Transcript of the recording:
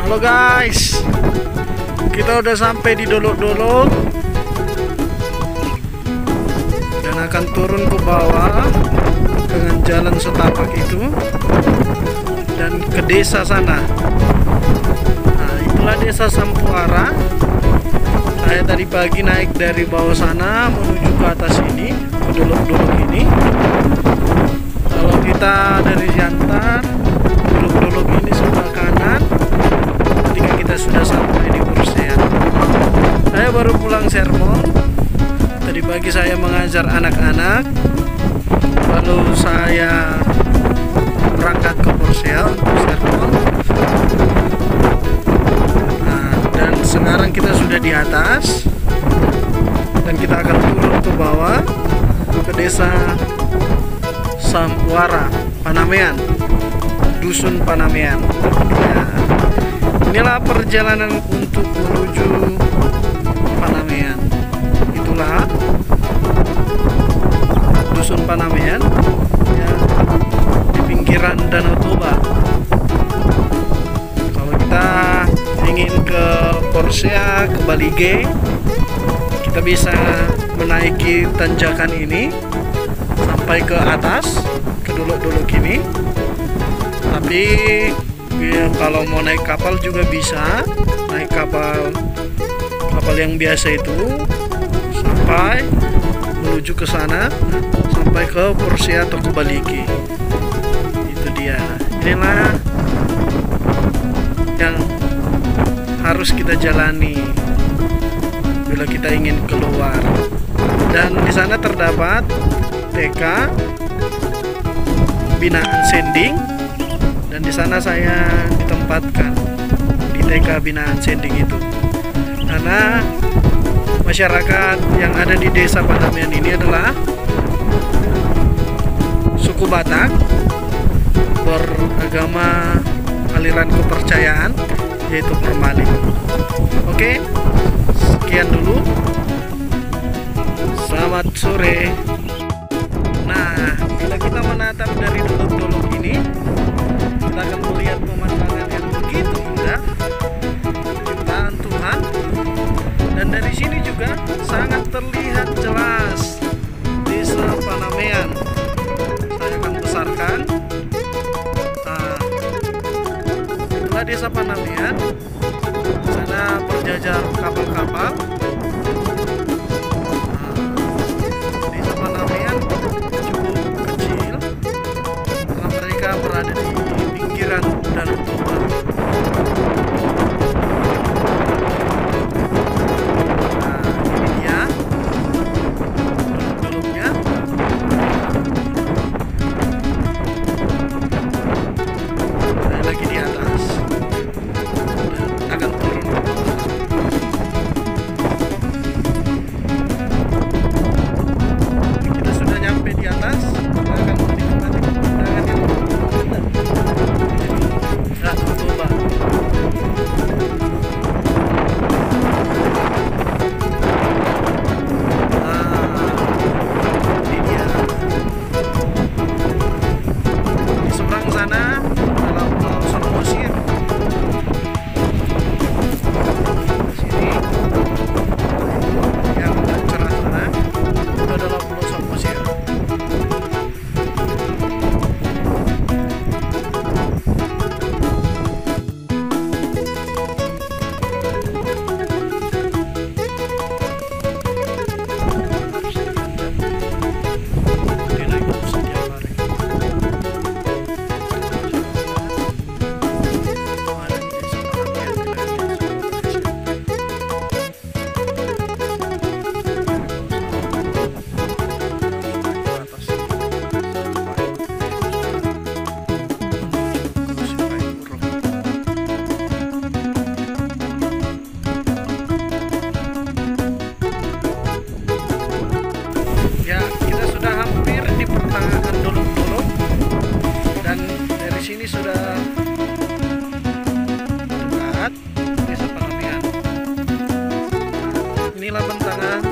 Halo guys, kita udah sampai di Dolok-Dolok dan akan turun ke bawah dengan jalan setapak itu dan ke desa sana. Nah, itulah desa Sampuara. Saya tadi pagi naik dari bawah sana menuju ke atas ini, ke Dolok-Dolok ini. Kalau kita dari Siantar, Dolok-Dolok ini sebelah kanan. Ketika kita sudah sampai di Porsean, saya baru pulang sermon. Tadi pagi saya mengajar anak-anak, lalu saya berangkat ke Porsean sermon. Nah, dan sekarang kita sudah di atas dan kita akan turun ke bawah ke desa Sampuara, Panamean, Dusun Panamean. Ya, inilah perjalanan untuk menuju Panamean. Itulah Dusun Panamean, ya, di pinggiran Danau Toba. Kalau kita ingin ke Porsea, ke Balige, kita bisa menaiki tanjakan ini sampai ke atas, ke Dolok-Dolok ini. Tapi ya, kalau mau naik kapal juga bisa, naik kapal yang biasa itu sampai menuju ke sana, sampai ke Porsea atau ke Balige. Itu dia. Inilah yang harus kita jalani bila kita ingin keluar. Dan di sana terdapat TK binaan Sending, dan di sana saya ditempatkan di TK binaan Sending itu karena masyarakat yang ada di desa Panamean ini adalah suku Batak beragama aliran kepercayaan yaitu Permalik. Oke, sekian dulu, selamat sore. Nah, bila kita menatap dari Dolok-Dolok ini, kita akan melihat pemandangan yang begitu indah, ciptaan Tuhan. Dan dari sini juga sangat terlihat jelas desa Panamean. Saya akan besarkan. Nah, itulah desa Panamean. Di sana berjajar kapal-kapal. Berada di pinggiran Danau Toba. Nah, ini dia Dolok-Doloknya. Saya lagi di atas dan akan turun. Kita sudah nyampe di atas. Kita akan menikmati pemandangan yang Danau Toba. Ini dia. Di seberang sana adalah Pulau Samosir. Di sini yang cerah sana itu adalah Pulau Samosir. Sini sudah dekat desa Panamean. Inilah bentangan